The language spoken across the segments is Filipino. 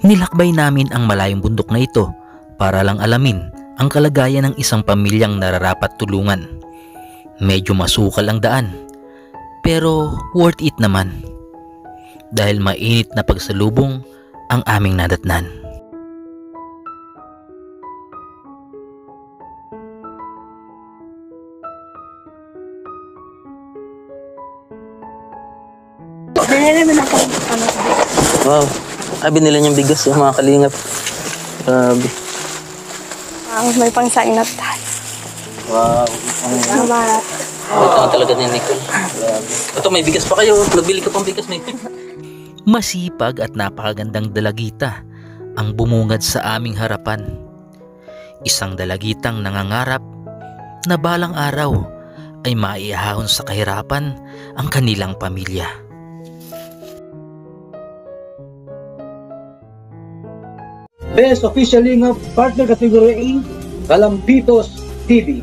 Nilakbay namin ang malayong bundok na ito para lang alamin ang kalagayan ng isang pamilyang nararapat tulungan. Medyo masukal ang daan, pero worth it naman dahil mainit na pagsalubong ang aming nadatnan. Wow, binili niyang bigas yung mga kalingap. Grabe. May pangsaing na tayo. Wow. Salamat. Ito na talaga ni Nicole. Grabe. Ito, may bigas pa kayo. Nagbili ka pang bigas, Nicole. Masipag at napakagandang dalagita ang bumungad sa aming harapan. Isang dalagitang nangangarap na balang araw ay maiahon sa kahirapan ang kanilang pamilya. Best Official Lingap Partner Category A, Kalampitos TV.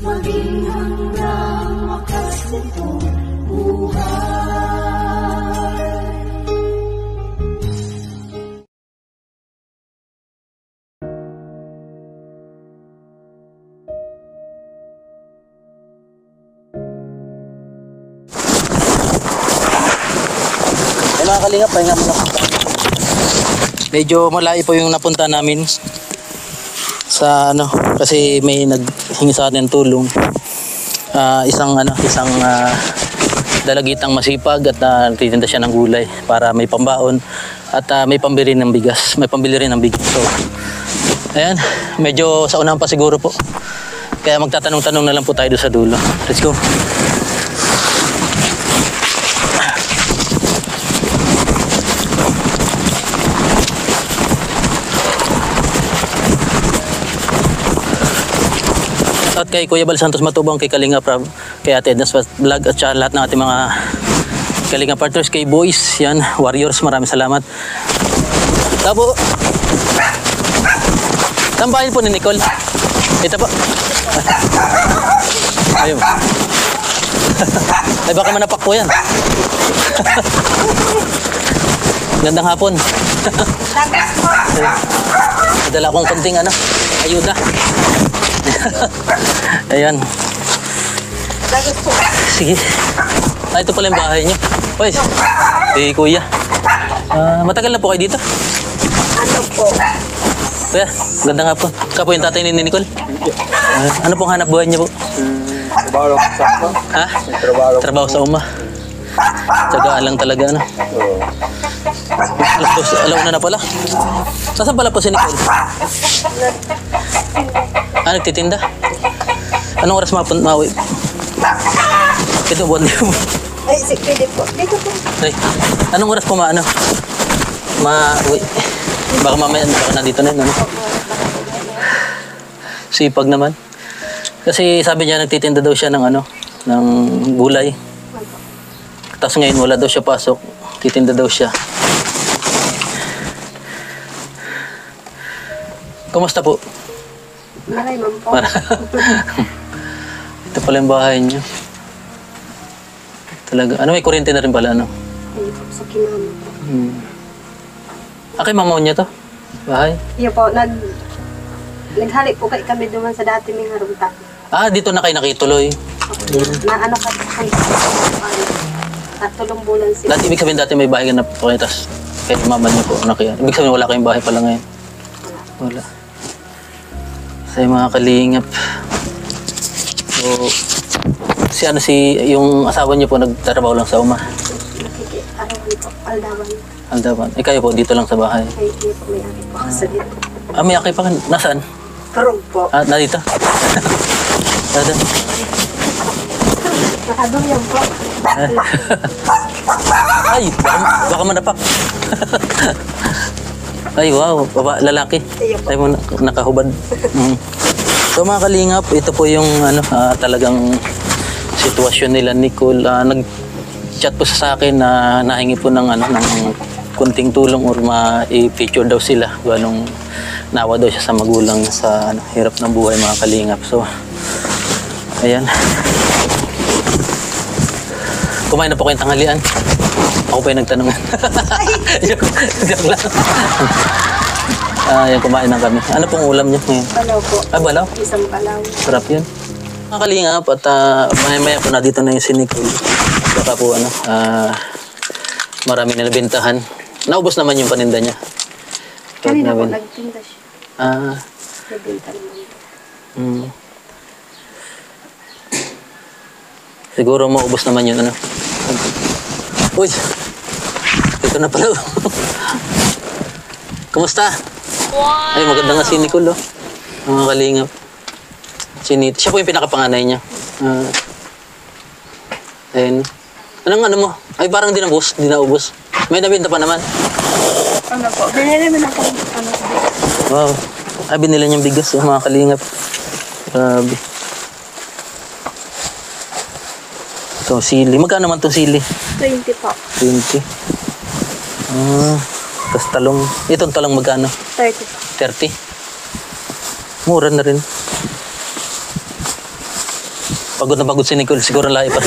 Maging hanggang wakas nitong buhay. Mga kalingap, pahinga muna. Medyo malayo po yung napunta namin sa kasi may naghingi sa atin ng tulong. Isang dalagitang masipag at nagtitinda siya ng gulay para may pambaon at may pambili ng bigas. May pambili rin ng bigas. So, ayan, medyo sa unahan pa siguro po. Kaya magtatanong-tanong na lang po tayo doon sa dulo. Let's go. At kay Kuya Bal Santos Matubang, kay Kalinga Prab, kay Ate Edna's Vlog at siya lahat ng ating mga Kalinga partners, kay Boys, yan, Warriors, maraming salamat. Tabo. Tambahin po ni Nicole. Ito po. Ayun. Ay baka manapak po yan. Gandang hapon. Dala akong konting ayuda. Ayan. Sige. Ito pala yung bahay niyo. Boys, Kuya. Matagal na po kayo dito? Ano po? Kuya, ganda nga po. Ka po yung tatay ni Nicole? Ano pong hanap buhay niyo po? Trabaho sa uma. Ha? Trabaho sa uma. Tsagaan lang talaga, Alaw na pala. Nasaan pala po si Nicole? Nagtitinda? Anong oras mauwi? Ito, buwan niyo. Ay, pwede po. Dito po. Ay, anong oras po uwi? Baka mamaya, baka nandito na yun, Sipag naman. Kasi sabi niya, nagtitinda daw siya ng ng gulay. Tapos ngayon, wala daw siya pasok. Titinda daw siya. Kumusta po? Maray, ma'am po. Ito pala yung bahay niyo. Talaga. May kuryente na rin pala, Ay, sa kinama po. Kay mama niya to? Bahay? Iyo po, naghalik po kami duman sa dati may harunta. Dito na kayo nakituloy. Na at tulong bulan sila. Ibig sabihin dati may bahay ka na po kayo, tapos kay mama niyo po nakiyan. Ibig sabihin wala kayong bahay pala ngayon? Wala. Sa mga kalingap. So, yung asawa niyo po nagtatrabaho lang sa uma? Aldaban. Kayo po dito lang sa bahay? Ay, hindi po, may aki po sa dito. May aki pa ka? Nasaan? Karong po. Dito? Nakadong yan po. Ay, baka manapak. Ay, wow. Lalaki. Ay mo nakahubad. So mga kalingap, ito po yung talagang sitwasyon nila Nicole. Nag-chat po sa akin na nahingi po ng ng kunting tulong or ma-feature daw sila. Ganong nawa daw siya sa magulang sa hirap ng buhay mga kalingap. So, ayan. Kumain na po kayong tanghalian. Ako pa yung nagtanong. joke lang. Ayan, kumain na kami. Ano pong ulam niyo ngayon? Balaw po. Balaw? Isang balaw. Sarap yun. Mga kalingap at maya-maya po na dito na yung si Nicole. Baka po marami na nabintahan. Naubos naman yung paninda niya. Kanina po nagtinda siya. Nabinta naman. Siguro maubos naman yun, ano. Uy! Ito na pala. Kumusta? Wow! Ay, maganda nga si Nicole, oh. Mga kalingap. Siya po yung pinakapanganay niya. Ayun. Anong ano mo? Ay, parang di naubos. May nabinta pa naman. Ano po? Binili mo na po. Wow. Ay, binila niyang bigas, oh, mga kalingap. Grabe. Ito, sili. Magkano naman itong sili? 20 po. 20. Tapos talong. Itong talong magkano? 30 po. 30. Mura na rin. Pagod na pagod si Nicole. Siguro lahi pa.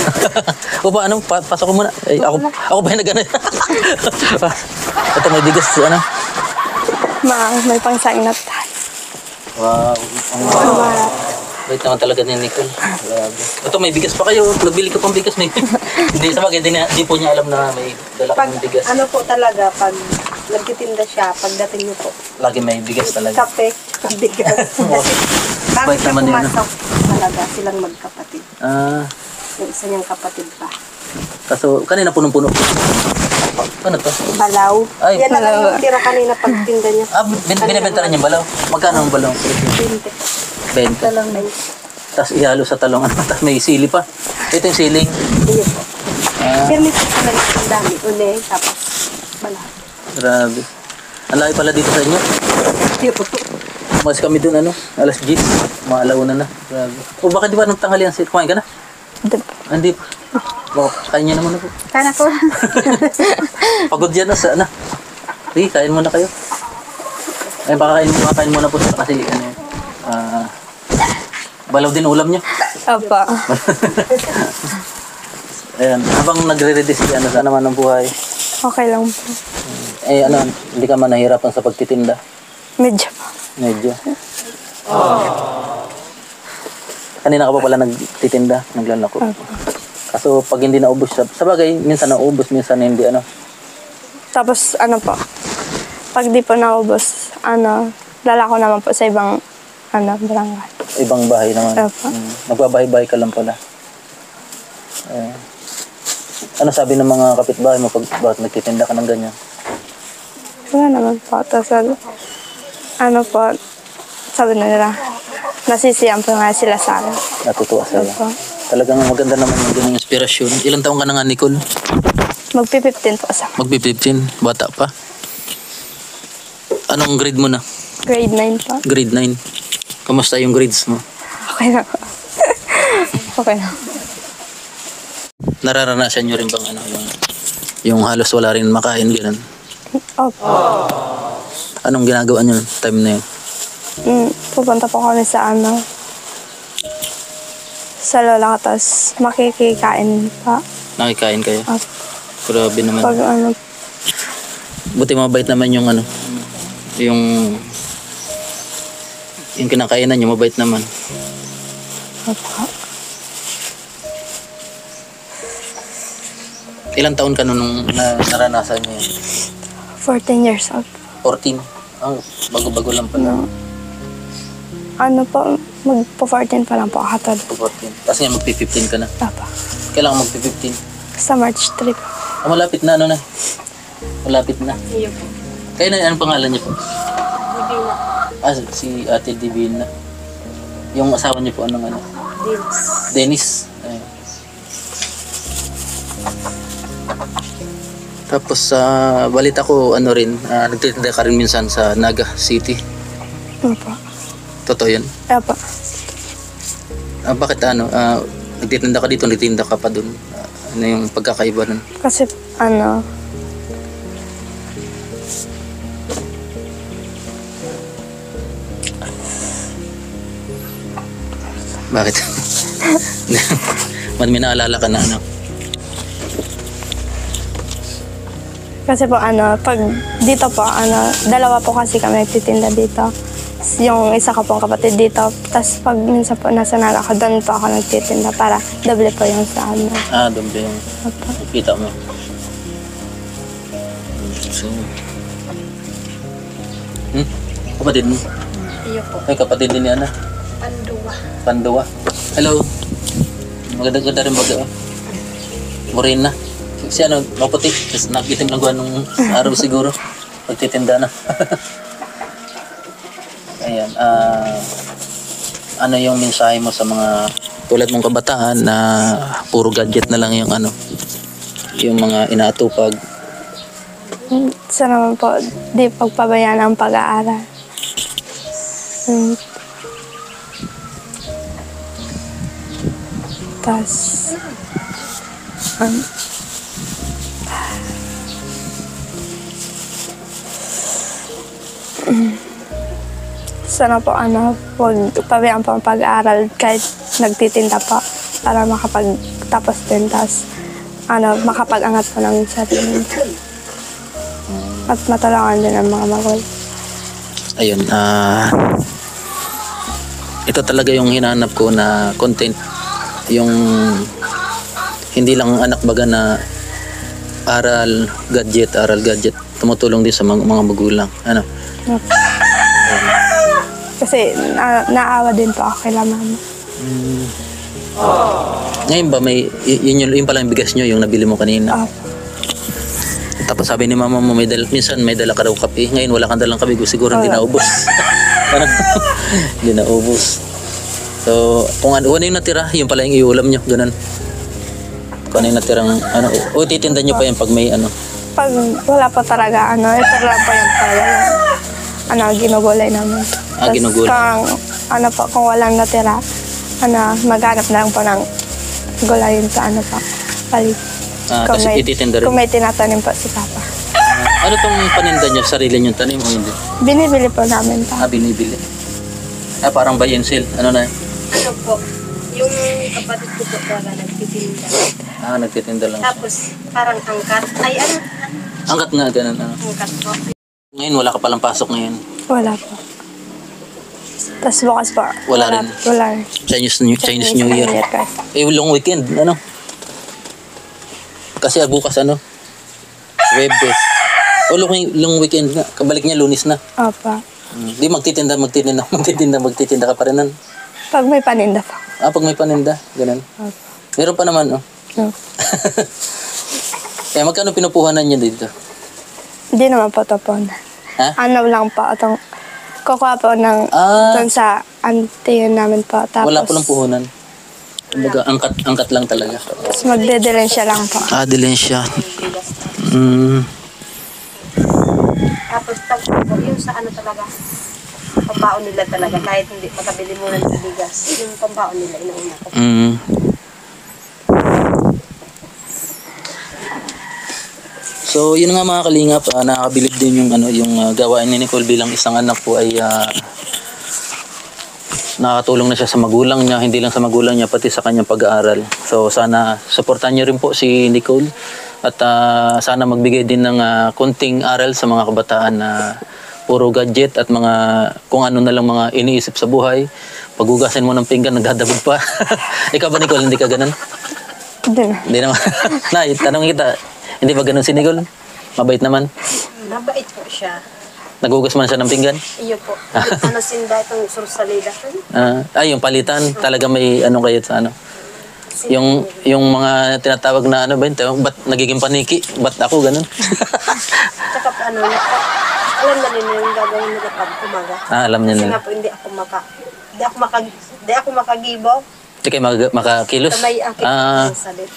O ba, ano? Pasok ko muna. Ay, ako ba yung nag-ano? Ito, may bigas. Ano? May pangsaing na tayo. Wow. Wait naman talaga ni Nicole. Grabe. Ito, may bigas pa kayo. Nagbili ka pang bigas. Hindi, sa bagay, hindi po niya alam na may dala Pag, kang bigas. ano po talaga, pag nagtitinda siya, pagdating niyo po, Lagi may bigas talaga. kape, bigas. Bago Bait siya naman yun, pumasok, talaga silang magkapatid. Yung isa niyang kapatid pa. Kaso, kanina punong-puno. Ano to? Balaw. Ay, Yan na lang yung tira kanina pagtinda niya. Binibenta rin yung balaw. Magkano ang balaw? 20 po. 20. Talang na Tapos ihalo sa talong. Tapos may sili pa. Ito yung siling. Iyo po. Pirmi po sa ang dami. Uli, tapos balaw. Grabe. Ang laki pala dito sa inyo. Iyo po. Mas kami dun, alas 10. Mga alauna na. Grabe. O baka di ba nung tanghalian kumain ka na? Hindi pa. Baka kain niya naman ako. Kana po. Pagod yan na sa Sige, kain muna kayo. Ay, baka kain muna po sa kasi balaw din ulam niyo. Opo. Ayan, habang nagre-ready si saan naman ang buhay? Okay lang po. Hindi ka man nahihirapan sa pagtitinda? Medyo po. Medyo. Kanina ka pa pala nagtitinda, naglalako. Kaso pag hindi naubos siya, sa bagay, minsan naubos, minsan hindi, Tapos, po, pag di po naubos, lalako naman po sa ibang, barangay. Ibang bahay naman. Opo. Magbabahay-bahay ka lang pala. Ano sabi ng mga kapitbahay mo pag bakit nagtitinda ka ng ganyan? Wala naman po. Tapos, po, sabi na nila, nasisiyan po nga sila sa akin. Natutuwa sa'yo. Opo. Talagang maganda naman yung ganung inspirasyon. Ilang taong ka na nga, Nicole? Magpi-15 po sa Magpi-15. Bata pa. Anong grade mo na? grade 9 po. Grade 9. Kamusta yung grades mo? Okay na po. Okay na. Nararanasan nyo rin bang yung halos wala rin makain, gano'n? Opo. Anong ginagawa nyo time na yun? Pupunta po kami sa sa lola ko, tapos makikikain pa. Nakikain kayo? Opo. Grabe naman. Pag Buti mabait naman yung yung kinakainan nyo, mabait naman. opo. Ilang taon ka nung naranasan nyo yun? 14 years old. 14? Bago-bago lang pala. Po, magpo-14 pa lang po ako. 14. Tapos nga magpi-15 ka na. Opo. Kailangan magpi-15. Sa March 3 po. Malapit na, na? Malapit na. Iyo po. Kayo na, anong pangalan niyo po? Divina. Si Ate Divina. Yung asawa niyo po, anong Dinos. Dennis. Ayun. Tapos sa balita ko, nagtitinda ka rin minsan sa Naga City. Opo. Totoo yun? Opo. Bakit nagtitinda ka dito, nagtitinda ka pa dun? Ano yung pagkakaiba nun? Kasi, Bakit? May naalala ka na ano? Kasi po pag dito po, dalawa po kasi kami nagtitinda dito. Yung isa ko pong kapatid dito. Tapos pag minsan po nasa nala ako, doon po ako nagtitinda para doble po yung sa ano. Doble yung Opo. kita mo. So, kapatid mo? Iyo po. Ay, kapatid din ni Ana. Panduwa. Panduwa. Hello. Maganda rin baga. Morena. Si ano, maputi. Tapos nakitim lang gawa nung araw siguro. Pagtitinda na. Ayan. Ano yung mensahe mo sa mga tulad mong kabataan na puro gadget na lang yung ano, yung mga inaatupag? Sa naman po, di pagpabayaan ang pag-aaral. Tapos, sana po huwag pabayaan po ang pag-aaral kahit nagtitinda po para makapagtapos din. Tapos, makapag-angat po ng sarili. At matulungan din ang mga magulang. Ayun, ito talaga yung hinanap ko na content, yung hindi lang anak baga na aral gadget, tumutulong din sa mga magulang. Ano? Kasi naawa din po ako kay mama. Ngayon ba may yun pala yung bigas nyo yung nabili mo kanina? Tapos sabi ni mama mo minsan may dala ka daw kape. Ngayon wala kang dalang kape, siguro hindi naubos. Hindi naubos. So, kung ano yung natira, yung pala yung iulam nyo, ganun. Kung ano yung natirang titinda nyo pa yan pag may ano. Pag wala po talaga, ito lang po yung talaga ginugulay namin. Ginugulay. Kung walang natira, maghanap na lang po ng gulayin sa palit. Kasi ititinda rin. Kung may tinatanim po si Papa. Ano tong paninda nyo? Sarili nyo tanim o hindi? Binibili po namin pa. Binibili. Parang buy and sell. Ano na? Ano po? Yung kapatid ko po talaga nagtitinda. Nagtitinda lang. Tapos parang angkat. Ay, ano? Angkat nga, ganun. Angkat po. Ngayon wala ka palang pasok ngayon. Wala po. Tapos bukas po. Wala rin. Wala rin. Chinese New Year. Long weekend. Ano? Kasi bukas Webes. Long weekend nga. Kabalik niya Lunes na. Opo. Di magtitinda ka pa rin. Pag may paninda pa. Pag may paninda. Ganun. Opo. Meron pa naman, No. Kaya magkano pinupuhanan niya dito? Hindi naman po ito po. Lang po. Kukuha po ng doon sa auntie namin po. Tapos, wala po lang puhunan. Kumbaga, angkat lang talaga. Tapos magdedelensya lang po. Dilensya. Tapos po, yung sa talaga, pambaon nila talaga, kahit hindi makabili muna ng bigas, yung pambaon nila, inauna ko. So, yun nga mga kalingap, nakakabilib din yung gawain ni Nicole bilang isang anak po ay nakatulong na siya sa magulang niya, hindi lang sa magulang niya, pati sa kanyang pag-aaral. So, sana supportan niyo rin po si Nicole at sana magbigay din ng konting aral sa mga kabataan na puro gadget at mga kung ano na lang mga iniisip sa buhay. Paghugasin mo ng pinggan, nagdadabog pa. Ikaw ba, Nicole, hindi ka ganun? Hindi naman. Nay, tanong kita, hindi ba ganun si Nicole? Mabait naman? Mabait po siya. Naghugas man siya ng pinggan? Iyo po. Sinda itong sursalida. Yung palitan, talaga may kayo sa Yung mga tinatawag na ba't nagiging paniki? Ba't ako ganun? Tsaka alam na nila yung gagawin nila pag umaga. Alam niya Kasi nila. nga po, hindi ako makagibo. Hindi kayo makakilos? May akit ng salit.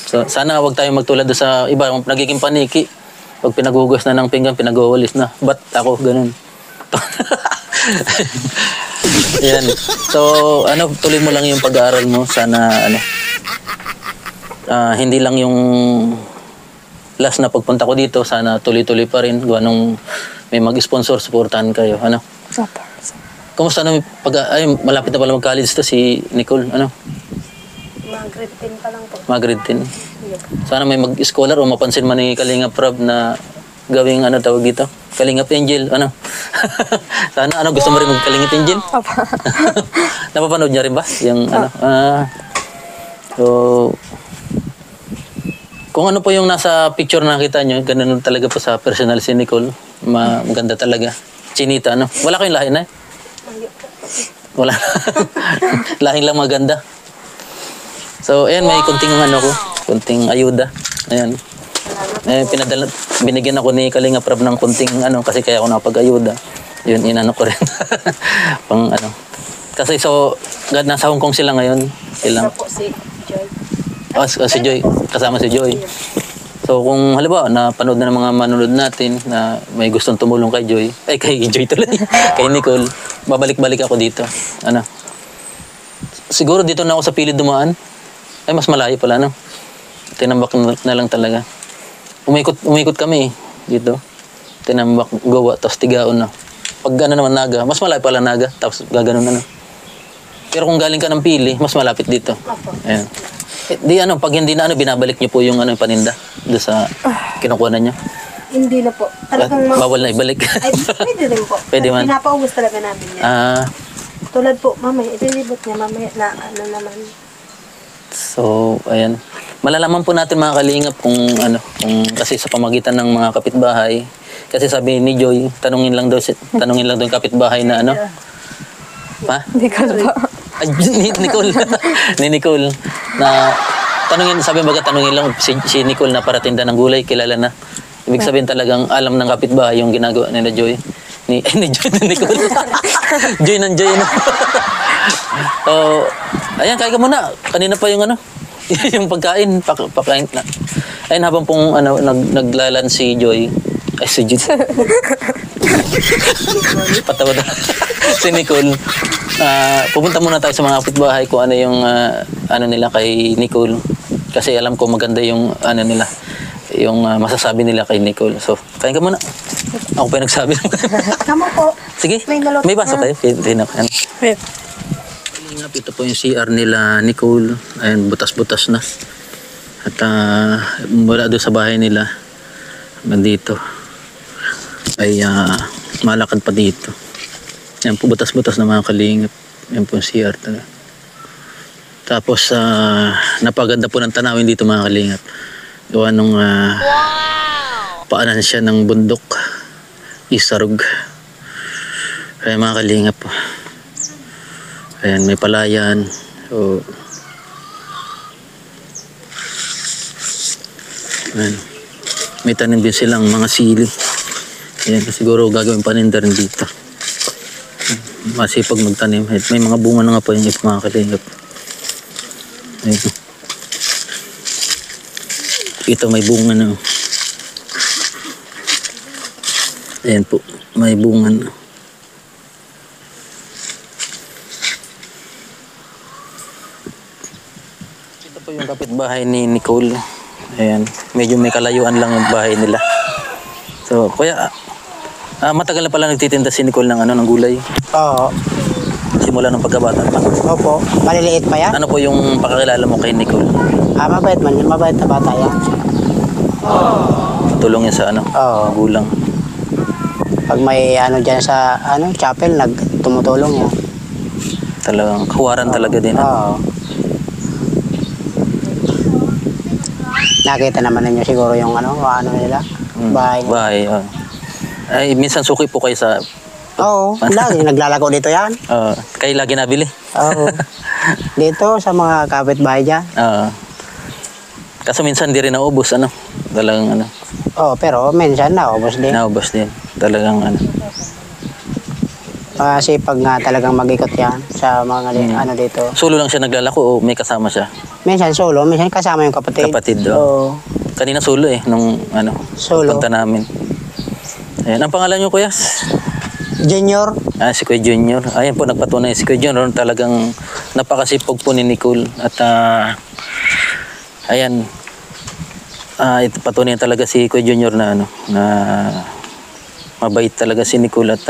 So, sana wag tayong magtulad sa iba, nagiging paniki. Pag pinaghugas na ng pinggan, pinag-uwalis na. Ba't ako ganun? Yan. So, tuloy mo lang yung pag-aaral mo. Sana, hindi lang yung last na pagpunta ko dito, sana tuloy-tuloy pa rin. Gawa nung may mag-sponsor, supportahan kayo. Kumusta na ay malapit na pala mag-college to si Nicole, ano? Mga grade 10 pa lang po. Mga grade 10. Yep. Sana may mag-scholar o mapansin man ni Kalingap Rob na gawing ano tawag dito? Kalingap Angel, ano? Sana ano gusto mo rin mag-Kalingap Angel? Napapanood niya rin ba? Yung ano? So kung ano po yung nasa picture na nakita nyo, ganun talaga po sa personal si Nicole. Maganda talaga. Chinita, ano? Wala kayong lahi na eh? Wala. Lahing lang maganda. So, ayan, may kunting ano ko. Kunting ayuda. Ayan. Binigyan ako ni Kalinga Prab ng kunting ano, kasi kaya ako nakapag-ayuda. Yun, inano ko rin. Pang ano. Kasi so, nasa Hong Kong sila ngayon. Ilang. Po si Joy. Si Joy. Kasama si Joy. So kung halimbawa napanood na ng mga manonood natin na may gustong tumulong kay Joy, ay kay Joy tuloy, kay Nicole, babalik-balik ako dito. Ano? Siguro dito na ako sa Pilid dumaan. Ay mas malayo pala no. Tinambak na lang talaga. Umikot kami dito. Tinambak Goa tapos Tigaon na. Pag ano naman Naga, mas malayo pala Naga tapos gaganon na. Pero kung galing ka ng Pili, mas malapit dito. Ayan. Di ano, pag hindi na ano, binabalik niyo po yung ano, yung paninda doon sa kinukuha na niyo. Hindi na po. Talagang Bawal na ibalik. Ay, pwede rin po. Pwede man. Pinapaubos talaga namin yan. Tulad po, mamaya, ililibot niya mamaya na ano naman. So, ayan. Malalaman po natin mga kalingap kung ano, kung kasi sa pamagitan ng mga kapitbahay. Kasi sabi ni Joy, tanungin lang daw yung kapitbahay na ano. Pa? Hindi ka ba? Ay, ni Nicole. Ni Nicole. Na, tanungin lang si Nicole na paratinda ng gulay, kilala na. Ibig sabihin talagang alam ng kapitbahay yung ginagawa nila Joy. Ni Joy na Nicole. Joy ng Joy. No? Ayan, kaya ka muna. Kanina pa yung ano, yung pagkain, pakain na. Ayun, habang pong ano, naglalan si Joy. Ay, si Joy. Patawa na. Si Nicole. Pupunta muna tayo sa mga kapitbahay kung ano yung ano nila kay Nicole. Kasi alam ko maganda yung ano nila, yung masasabi nila kay Nicole. So, kain ka muna. Ako pa yung nagsabi. Tama po. Sige, may baso kayo. Ito po yung CR nila Nicole. Ayan, butas-butas na. At mula doon sa bahay nila hanggang dito ay malakad pa dito. Yan po, butas-butas na mga kalingap. Yan po yung CR talaga. Tapos, napaganda po ng tanawin dito mga kalingap. Gawa nung paanan siya ng bundok. Isarog. Kaya mga kalingap po. Ayan, may palayan. So, ayan. May tanim din silang mga sili. Ayan, siguro gagawin paninda rin dito. Masipag magtanim. May mga bunga na nga po yung mga kalingap. Ayan. Ito may bunga na. Ayan po, may bunga na. Ito po yung kapitbahay ni Nicole. Ayan, medyo may kalayuan lang yung bahay nila. So, kuya, matagal na pala nagtitinda si Nicole ng ano, ng gulay. Oo. Simula ng pagkabata pa. Opo. Maliliit pa yan? Ano po yung pakakilala mo kay Nicole? Mabait man. Mabait na bata yan. Tulong yan sa ano? Oo. Gulang. Pag may ano dyan sa chapel, tumutulong yan. Talagang kawaran talaga din. Oo. Nakita naman ninyo siguro yung ano nila. Bahay. Bahay. Ay, minsan suki po kayo sa... Oo. Lagi naglalago dito yan. Kayo lagi nabili? Oo. Dito sa mga kapitbahay dyan. Kaso minsan di rin naubos, ano? Talagang ano? Oo, pero minsan naubos din. Naubos din. Talagang ano? Kasi pag nga talagang mag-ikot yan sa mga ano dito. Solo lang siya naglalako o may kasama siya? Minsan solo, minsan kasama yung kapatid. Kapatid, Oo. Kanina solo nung ano? Solo. Punta namin. Ayan, ang pangalan niyo kuya? Junior. Si Kuya Junior. Ayan po, nagpatunay si Kuya Junior. Talagang napakasipag po ni Nicole. At ayan, ito patunay talaga si Kuya Junior na ano, na mabait talaga si Nicole at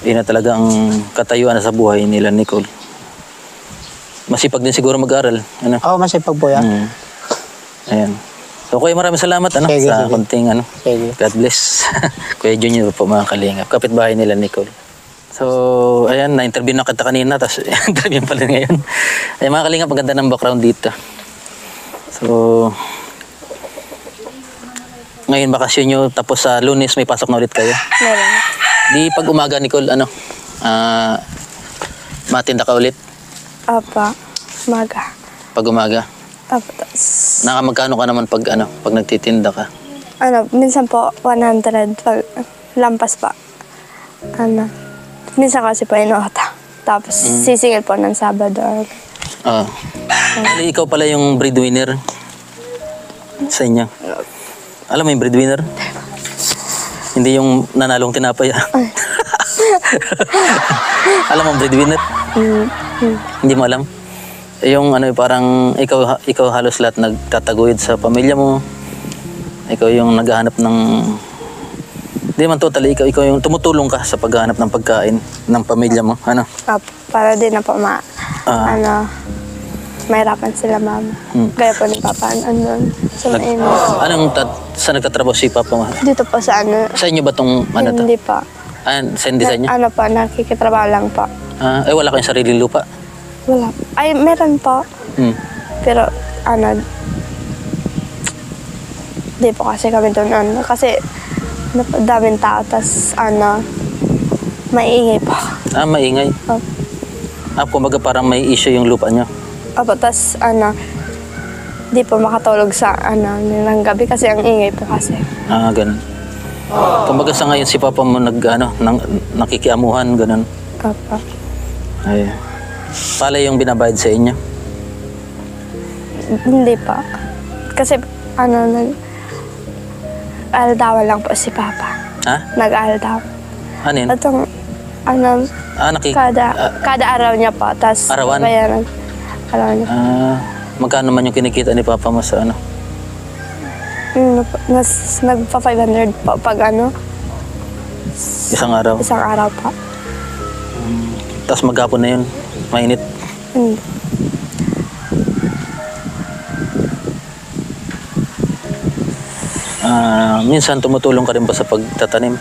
Yun na talaga ang katayuan sa buhay nila, Nicole. Masipag din siguro mag-aral. Ano? Oo, masipag po yan. Ayan. So, Kuya, maraming salamat Sige, sa sige. konting Sige. God bless. Kuya Junior po, mga kalingap. Kapitbahay nila, Nicole. So, ayan, na-interview na kita kanina, tapos interview pala ngayon. Ay, mga kalingap, maganda ng background dito. So, ngayon bakasyon nyo, tapos sa Lunes may pasok na ulit kayo. Meron. Di pag umaga, Nicole, matinda ka ulit Apa. Maga. pag umaga. Apa. Tas, Nakamagkano ka naman pag nagtitinda ka? minsan po 100 pag lampas pa. Minsan kasi po inuota. Tapos sisingil po ng Sabado. Bali, ikaw pala yung breadwinner sa inyo. Alam mo yung breadwinner? Hindi yung nanalong tinapay. Alam mo ang breadwinner? Hindi mo alam? Yung parang ikaw halos lahat nagtataguyod sa pamilya mo. Ikaw yung naghahanap ng... Hindi man totally, ikaw yung tumutulong ka sa paghahanap ng pagkain ng pamilya mo. Ano? Para din na po mahirapan sila mama. Kaya po ni Papa andun sa mainit. Saan nagtatrabaho si Papa mo? Dito po sa Sa inyo ba itong to? Hindi pa. Sa hindi sa inyo? Po, nakikitrabaho lang po. Wala kayong sariling lupa? Wala. Ay, meron po. Pero, di po kasi kami doon, kasi, daming tao, tas, maiingay po. Maingay? Kumbaga parang may issue yung lupa nyo? Opo, tas, di po makatulog sa, nilang gabi, kasi ang ingay po kasi. Ganun. Kumbaga sa ngayon si Papa mo nakikiamuhan, ganun. Opo. Ay. Pala yung binabayad sa inyo? Hindi pa. Kasi, nag-aldawan lang po si Papa. Ha? Nag-aldaw. Ano yun? Atong, kada araw niya po, tas, Arawan? bayaran. Arawan niya. Magkano man yung kinikita ni Papa mo sa Nagpa 500 po pag isang araw? isang araw po. Tapos maghapon na yun? Mainit? Hindi. Minsan tumutulong ka rin ba sa pagtatanim?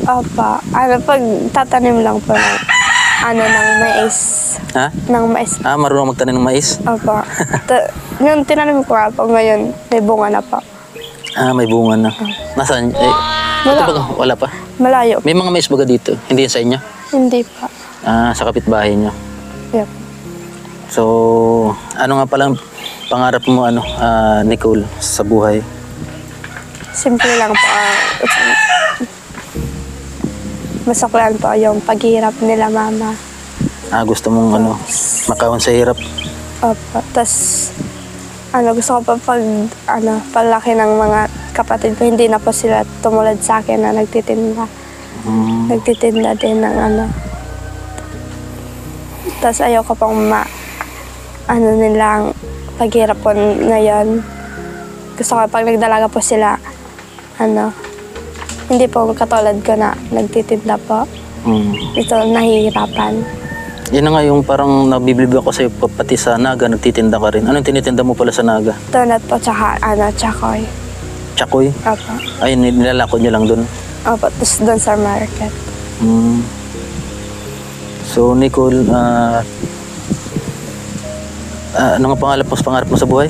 Opa. Pag tatanim lang po ng mais. Ha? Ng mais. Marunong magtanim ng mais? Opa. Yung tinanim ko nga po ngayon, may bunga na po. May bunga na. Nasaan? Wala. Ito ba? Wala pa? Malayo. May mga mais baga dito? Hindi yan sa inyo? Hindi pa. Sa kapitbahay nyo? Yep. So, ano nga palang pangarap mo, Nicole, sa buhay? Simple lang po. Masaklan po yung paghihirap nila mama. Gusto mong makawan sa hirap? Opo. Tapos, gusto ko pa palaki ng mga kapatid ko, hindi na po sila tumulad sa akin na nagtitinda. Nagtitinda din ng Tapos ayoko pang nilang paghirap po ngayon. Gusto ko pag nagdalaga po sila, hindi po katulad ko na nagtitinda po. Ito, nahihirapan. Yan na nga yung parang nabibilib ako sa'yo, pati sa Naga, nagtitinda ka rin. Anong tinitinda mo pala sa Naga? Donut po, tsaka chakoy. Chakoy? Opo. Ay, nilalako nyo lang dun? Opo, tapos doon sa market. So, Nicole, ano nga pangarap mo sa buhay?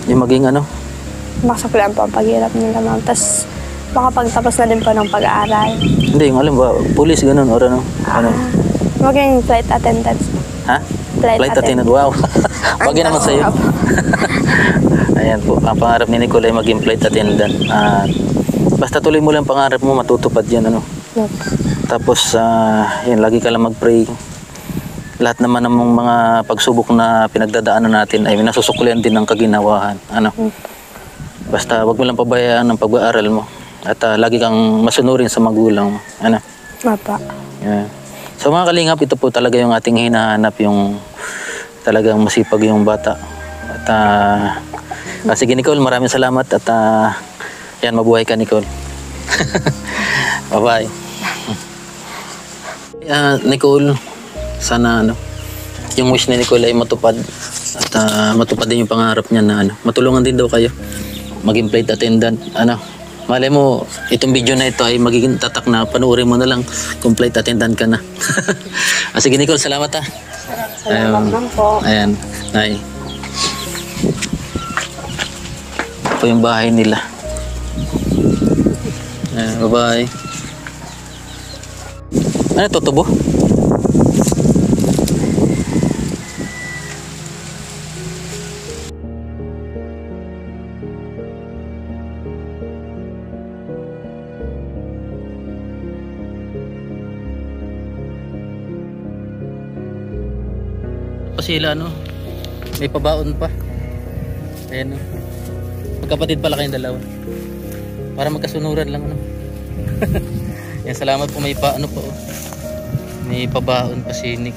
Yung maging Masaklan po ang paghirap nila ma'am. Tapos makapagtapos na din po ng pag-aaral. Hindi, yung alam ba, police, ganun, or ano? Maging flight attendant. Ha? Flight attendant, wow. Bagay naman sa'yo. Ayan po, ang pangarap ni Nicole ay maging flight attendant. Basta tuloy mo lang pangarap mo, matutupad yan, Yep. Tapos, yun, lagi ka lang mag-pray. Lahat naman ng mga pagsubok na pinagdadaanan natin ay nasusuklian din ng kaginawahan. Basta wag mo lang pabayaan ng pag-aaral mo. At lagi kang masunurin sa magulang mo. Mapa. Yeah. So mga kalingap, ito po talaga yung ating hinahanap, yung talagang masipag yung bata. At sige Nicole, maraming salamat at yan, mabuhay ka Nicole. Bye-bye. Nicole, sana yung wish ni Nicole ay matupad at matupad din yung pangarap niya na matulungan din daw kayo maging flight attendant. Malay mo, itong video na ito ay magiging tatak na panoorin mo na lang kung flight attendant ka na. Sige Nicole, salamat ha. Salamat lang po. Ayan, ay. Ito yung bahay nila. Ayan, bye-bye. Ano, tutubo? Pa sila may pabaon pa. Ayan magkapatid pala kayong dalawa. Para magkasunuran lang Yan, salamat po may may pabaon pa si Nick.